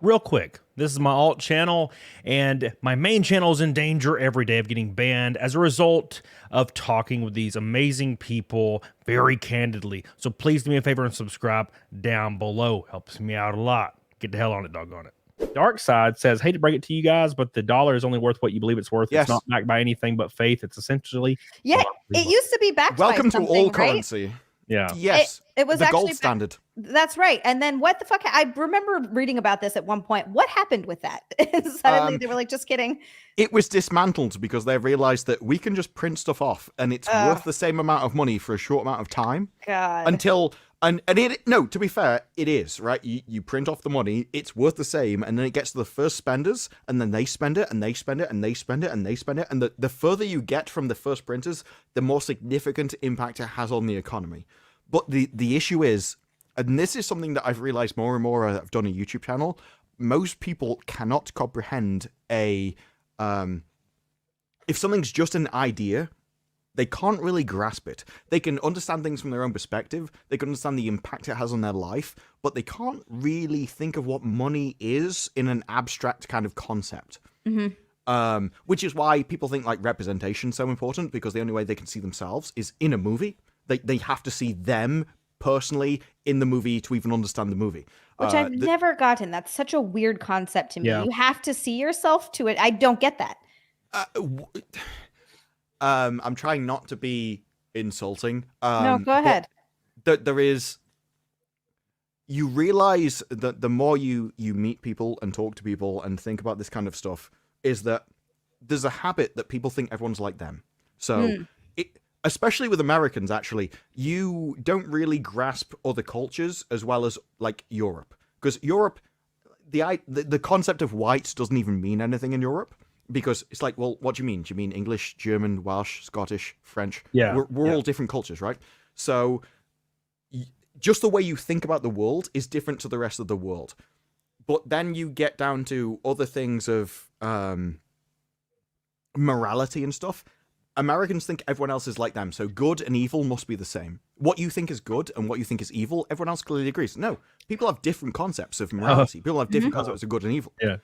real quick, this is my alt channel, and my main channel is in danger every day of getting banned as a result of talking with these amazing people very candidly. So please do me a favor and subscribe down below. Helps me out a lot. Get the hell on it, doggone it. Dark Side says, hate to break it to you guys, but the dollar is only worth what you believe it's worth. Yes. It's not backed by anything but faith. It's essentially... Yeah, it used to be backed Welcome by to something, all right? currency. Yeah. Yes. It was the actually gold standard. That's right. And then what the fuck? I remember reading about this at one point. What happened with that? Suddenly they were like, just kidding. It was dismantled because they realized that we can just print stuff off and it's worth the same amount of money for a short amount of time. God. Until... And it, no, to be fair, it is, right? You print off the money, it's worth the same, and then it gets to the first spenders, and then they spend it, and they spend it, and they spend it, and they spend it, and the further you get from the first printers, the more significant impact it has on the economy. But the issue is, and this is something that I've realized more and more as I've done a YouTube channel, most people cannot comprehend if something's just an idea, they can't really grasp it. They can understand things from their own perspective. They can understand the impact it has on their life, but they can't really think of what money is in an abstract kind of concept. Mm-hmm. Which is why people think like representation is so important, because the only way they can see themselves is in a movie. They have to see them personally in the movie to even understand the movie. Which I've never gotten. That's such a weird concept to me. Yeah. You have to see yourself to it. I don't get that. I'm trying not to be insulting. No, go ahead. There is... You realize that the more you meet people and talk to people and think about this kind of stuff, is that there's a habit that people think everyone's like them. So, especially with Americans, actually, you don't really grasp other cultures as well as, like, Europe. Because Europe, the concept of white doesn't even mean anything in Europe. Because it's like, well, what do you mean? Do you mean English, German, Welsh, Scottish, French? Yeah. We're all different cultures, right? So just the way you think about the world is different to the rest of the world. But then you get down to other things of morality and stuff. Americans think everyone else is like them. So good and evil must be the same. What you think is good and what you think is evil, everyone else clearly agrees. No, people have different concepts of morality. People have different concepts of good and evil. Yeah.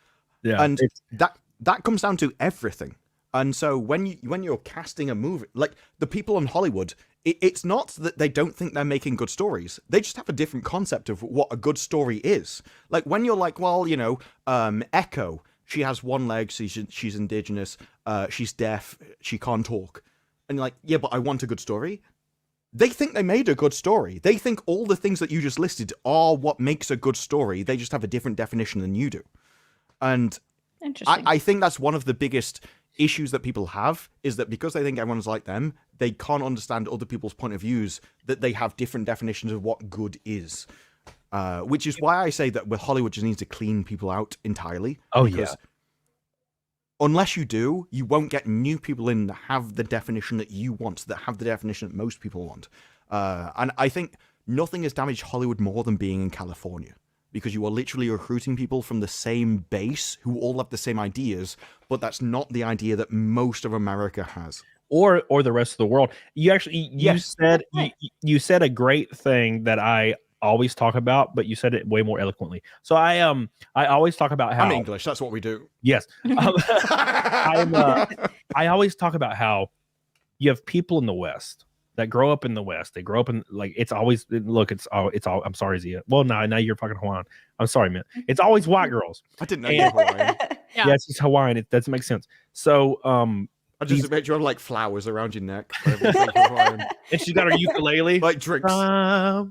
Yeah. And that comes down to everything. And so when you're casting a movie, like the people in Hollywood, it's not that they don't think they're making good stories. They just have a different concept of what a good story is. Like when you're like, well, you know, Echo, she has one leg, she's indigenous, she's deaf, she can't talk. And you're like, yeah, but I want a good story. They think they made a good story. They think all the things that you just listed are what makes a good story. They just have a different definition than you do. And I think that's one of the biggest issues that people have, is that because they think everyone's like them, they can't understand other people's point of views, that they have different definitions of what good is. Which is why I say that with Hollywood just needs to clean people out entirely. Oh, because unless you do, you won't get new people in that have the definition that you want, that have the definition that most people want. And I think nothing has damaged Hollywood more than being in California. Because you are literally recruiting people from the same base who all have the same ideas, but that's not the idea that most of America has, or the rest of the world. You actually you said a great thing that I always talk about, but you said it way more eloquently. So I always talk about how I'm English. That's what we do. Yes, I always talk about how you have people in the West that grow up in the West. They grow up in, like, it's always, look, it's all, I'm sorry, Zia. Well, now you're fucking Hawaiian. I'm sorry, man. It's always white girls. I didn't know you were Hawaiian. Yeah, it's just Hawaiian. It doesn't make sense. So, I just imagine you have like flowers around your neck. And she's got her ukulele. Like drinks. Yeah,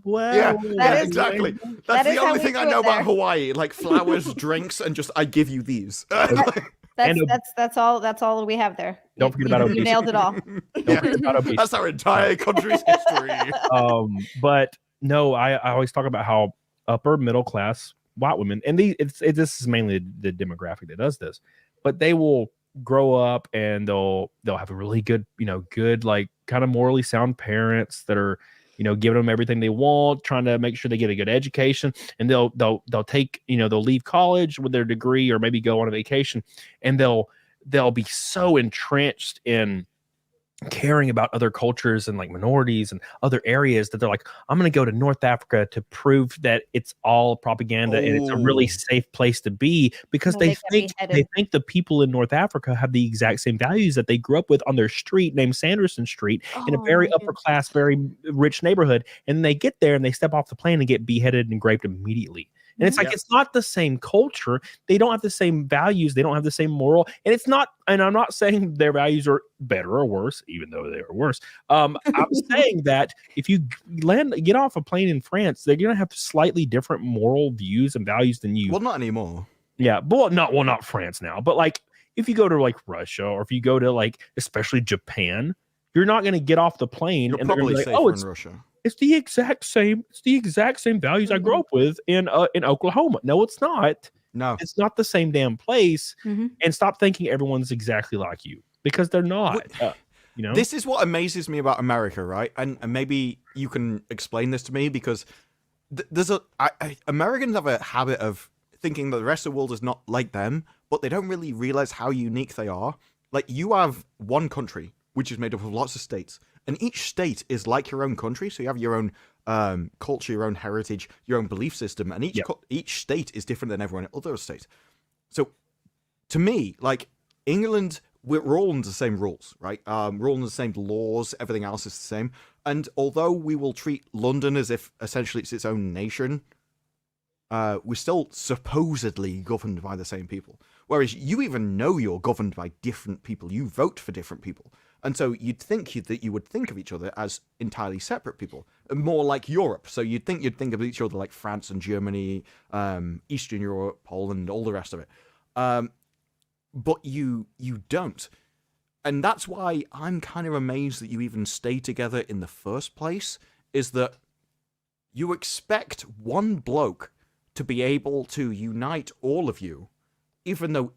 exactly. That's the only thing I know about Hawaii. Like flowers, drinks, and just, I give you these. That's all we have there. Don't forget about obesity. You nailed it all. Don't forget about obesity. That's our entire country's history. But no, I always talk about how upper middle class white women, and this is mainly the demographic that does this, but they will grow up and they'll have a really good, good, like, kind of morally sound parents that are, giving them everything they want, trying to make sure they get a good education, and they'll take, they'll leave college with their degree or maybe go on a vacation, and they'll be so entrenched in caring about other cultures and like minorities and other areas, that they're like, I'm going to go to North Africa to prove that it's all propaganda and it's a really safe place to be, because No, they they get beheaded. think the people in North Africa have the exact same values that they grew up with on their street named Sanderson Street in a Oh very my upper class, very rich neighborhood. And they get there and they step off the plane and get beheaded and raped immediately. And it's like, it's not the same culture. They don't have the same values. They don't have the same moral. And it's not, and I'm not saying their values are better or worse, even though they are worse. I'm saying that if you get off a plane in France, they're going to have slightly different moral views and values than you. Well, not anymore. Yeah. But not France now. But like, if you go to like Russia, or if you go to like, especially Japan, you're not going to get off the plane You're and they're probably gonna be safer like, in Russia. it's the exact same. It's the exact same values I grew up with in Oklahoma. No, it's not. No, it's not the same damn place. Mm-hmm. And stop thinking everyone's exactly like you, because they're not. You know, this is what amazes me about America, right? And maybe you can explain this to me, because there's Americans have a habit of thinking that the rest of the world is not like them, but they don't really realize how unique they are. Like, you have one country which is made up of lots of states, and each state is like your own country. So you have your own culture, your own heritage, your own belief system, and each state is different than everyone other state. So to me, like, England, we're all under the same rules, right? We're all under the same laws. Everything else is the same. And although we will treat London as if essentially it's its own nation, we're still supposedly governed by the same people. Whereas you even know you're governed by different people. You vote for different people. And so you'd think that you would think of each other as entirely separate people, more like Europe. So you'd think of each other like France and Germany, Eastern Europe, Poland, all the rest of it. But you don't. And that's why I'm kind of amazed that you even stay together in the first place, is that you expect one bloke to be able to unite all of you, even though,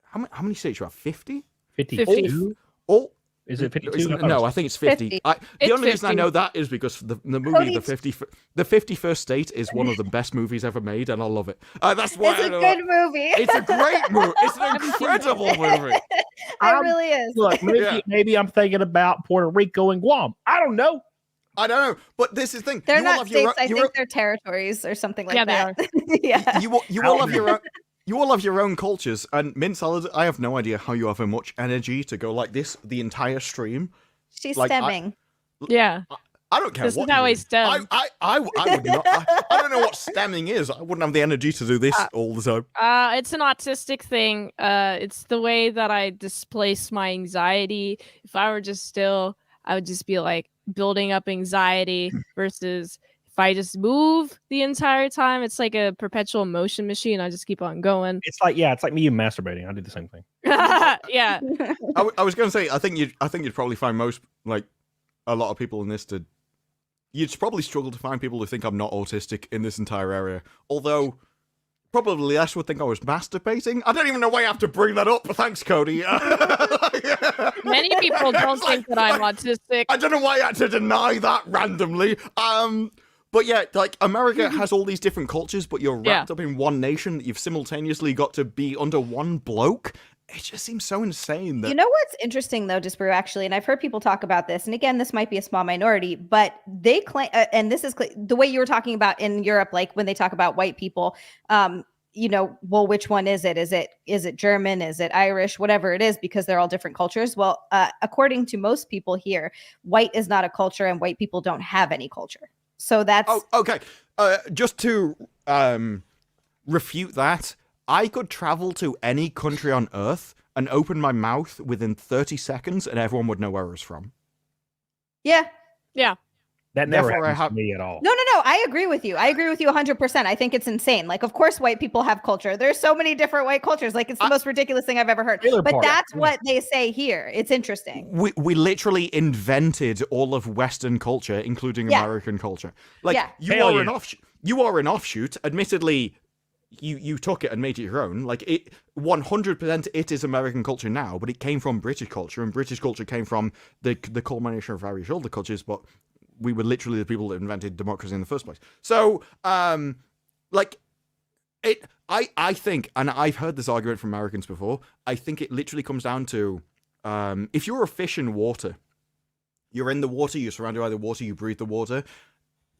how many states you have? 50? 52? All Is it 52? No, I think it's 50. 50. The only reason I know that is because the movie, The 51st State, is one of the best movies ever made, and I love it. That's why it's a good movie. It's a great movie. It's an incredible movie. It really is. Look, maybe I'm thinking about Puerto Rico and Guam. I don't know. But this is the thing. They're not states. I think they're territories or something like that. Yeah, you all have your own. You all have your own cultures, and Mint Salad, I have no idea how you have much energy to go like this the entire stream. She's stemming. I don't care. This is how I stem. I would not. I don't know what stemming is. I wouldn't have the energy to do this all the time. It's an autistic thing. It's the way that I displace my anxiety. If I were just still, I would just be like building up anxiety versus if I just move the entire time, it's like a perpetual motion machine. I just keep on going. It's like me masturbating. I do the same thing. Yeah. I was going to say, I think you'd probably find a lot of people in this you'd probably struggle to find people who think I'm not autistic in this entire area. Although, probably less would think I was masturbating. I don't even know why I have to bring that up. Thanks, Cody. Many people don't think that I'm autistic. I don't know why I had to deny that randomly. But yeah, like, America has all these different cultures, but you're wrapped up in one nation that you've simultaneously got to be under one bloke. It just seems so insane. That... You know what's interesting, though, Disparu, actually, and I've heard people talk about this, and again, this might be a small minority, but they claim, and this is the way you were talking about in Europe, like when they talk about white people, well, which one is it? Is it German? Is it Irish? Whatever it is, because they're all different cultures. Well, according to most people here, white is not a culture, and white people don't have any culture. So that's... Oh, okay. Just to refute that, I could travel to any country on Earth and open my mouth within 30 seconds and everyone would know where I was from. Yeah. Yeah. That never happens to me at all. No. I agree with you. I agree with you 100%. I think it's insane. Like, of course, white people have culture. There's so many different white cultures. Like, it's the most ridiculous thing I've ever heard. But that's what they say here. It's interesting. We literally invented all of Western culture, including American culture. Like, you are an offshoot. Admittedly, you took it and made it your own. Like, it 100% it is American culture now, but it came from British culture, and British culture came from the culmination of various other cultures, but we were literally the people that invented democracy in the first place. So, I think, and I've heard this argument from Americans before, I think it literally comes down to if you're a fish in water, you're in the water, you're surrounded by the water, you breathe the water,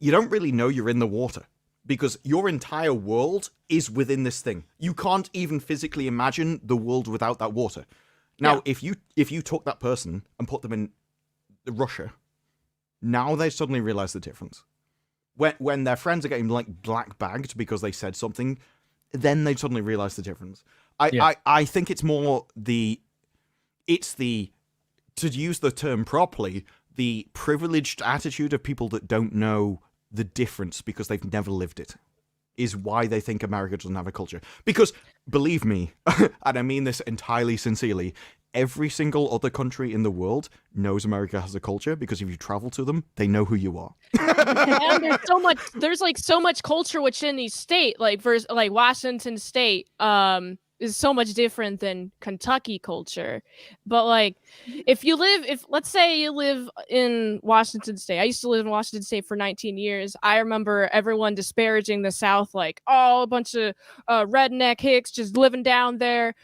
you don't really know you're in the water because your entire world is within this thing. You can't even physically imagine the world without that water. Now, if you took that person and put them in Russia, now they suddenly realize the difference. When their friends are getting like black bagged because they said something, then they suddenly realize the difference. I think it's more to use the term properly, the privileged attitude of people that don't know the difference because they've never lived it is why they think America doesn't have a culture. Because, believe me, and I mean this entirely sincerely, every single other country in the world knows America has a culture because if you travel to them, they know who you are. And there's so much culture within each state. Like Washington State is so much different than Kentucky culture. But like let's say you live in Washington State. I used to live in Washington State for 19 years. I remember everyone disparaging the South, like, oh, a bunch of redneck hicks just living down there.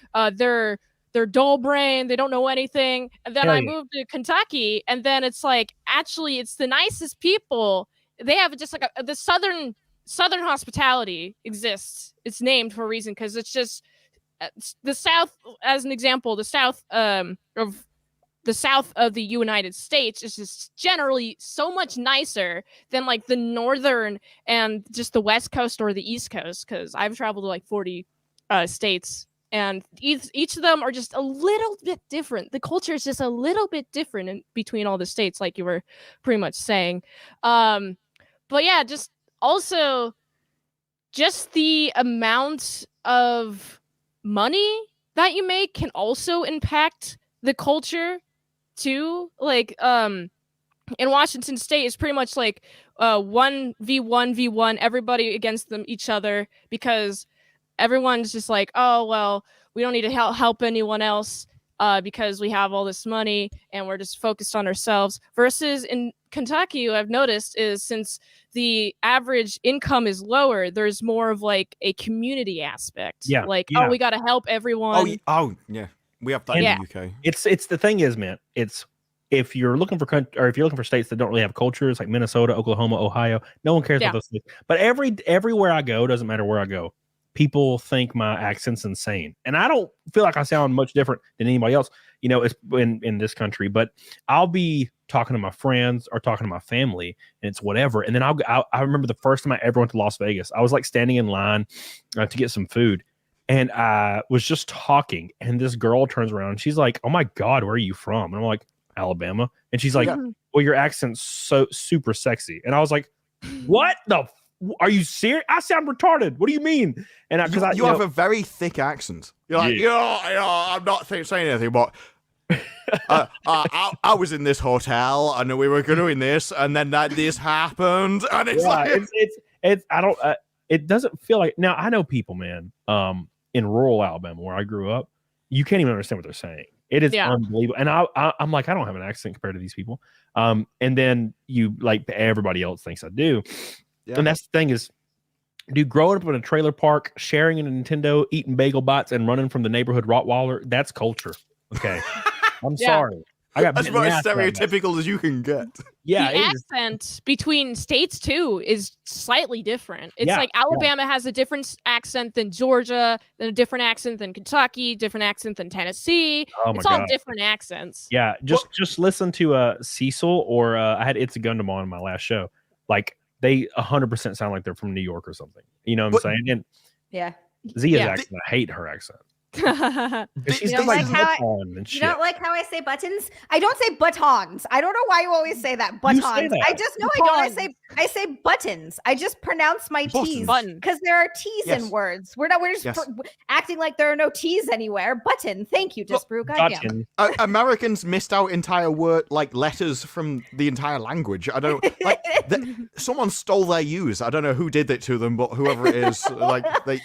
They're dull brain. They don't know anything. And then I moved to Kentucky, and then it's like, actually, it's the nicest people. They have just like the Southern hospitality exists. It's named for a reason because it's just the South, as an example, the South of the United States is just generally so much nicer than like the Northern and just the West Coast or the East Coast. Because I've traveled to like 40 states. And each of them are just a little bit different. The culture is just a little bit different between all the states, like you were pretty much saying. But yeah, just the amount of money that you make can also impact the culture too. Like in Washington State, it's pretty much like 1v1, everybody against each other because everyone's just like, oh, well, we don't need to help anyone else because we have all this money and we're just focused on ourselves. Versus in Kentucky, what I've noticed is since the average income is lower, there's more of like a community aspect. Yeah. Like, oh, we got to help everyone. Oh, yeah. We have that in the UK. It's the thing is, man, if you're looking for states that don't really have cultures like Minnesota, Oklahoma, Ohio, no one cares about those states. But everywhere I go, doesn't matter where I go, people think my accent's insane. And I don't feel like I sound much different than anybody else, it's in this country. But I'll be talking to my friends or talking to my family and it's whatever. And then I remember the first time I ever went to Las Vegas, I was like standing in line to get some food. And I was just talking and this girl turns around and she's like, oh my God, where are you from? And I'm like, Alabama. And she's like, well, your accent's so super sexy. And I was like, what the are you serious? I sound retarded. What do you mean? And you have a very thick accent. You're like, I'm not saying anything, but I was in this hotel and we were doing this, and then this happened, and it's like it doesn't feel like. Now I know people, man, in rural Alabama where I grew up, you can't even understand what they're saying. It is unbelievable, and I'm like, I don't have an accent compared to these people. And then you like everybody else thinks I do. Yeah. And that's the thing is, dude, growing up in a trailer park, sharing a Nintendo, eating bagel bites, and running from the neighborhood Rottweiler, that's culture. Okay. I'm sorry. That's about as stereotypical as you can get. Yeah. The accent between states, too, is slightly different. It's like Alabama has a different accent than Georgia, then a different accent than Kentucky, different accent than Tennessee. It's all different accents. Yeah. Just listen to Cecil or I had It's a Gundam on my last show. Like, they 100% sound like they're from New York or something. You know what I'm saying? And Zia's accent, I hate her accent. You don't like how I say buttons? I don't say buttons. I don't know why you always say that. Buttons. I just know I don't. I say buttons. I just pronounce my T's because there are T's in words. We're just acting like there are no T's anywhere. Button. Thank you, Disparu. Goddamn. Americans missed out entire word like letters from the entire language. I don't like someone stole their U's. I don't know who did it to them, but whoever it is, like they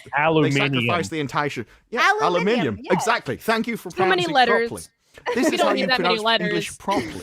sacrificed the entire show. Yeah, aluminium. Yeah. Exactly. Thank you for pronouncing properly. This is how you pronounce English properly.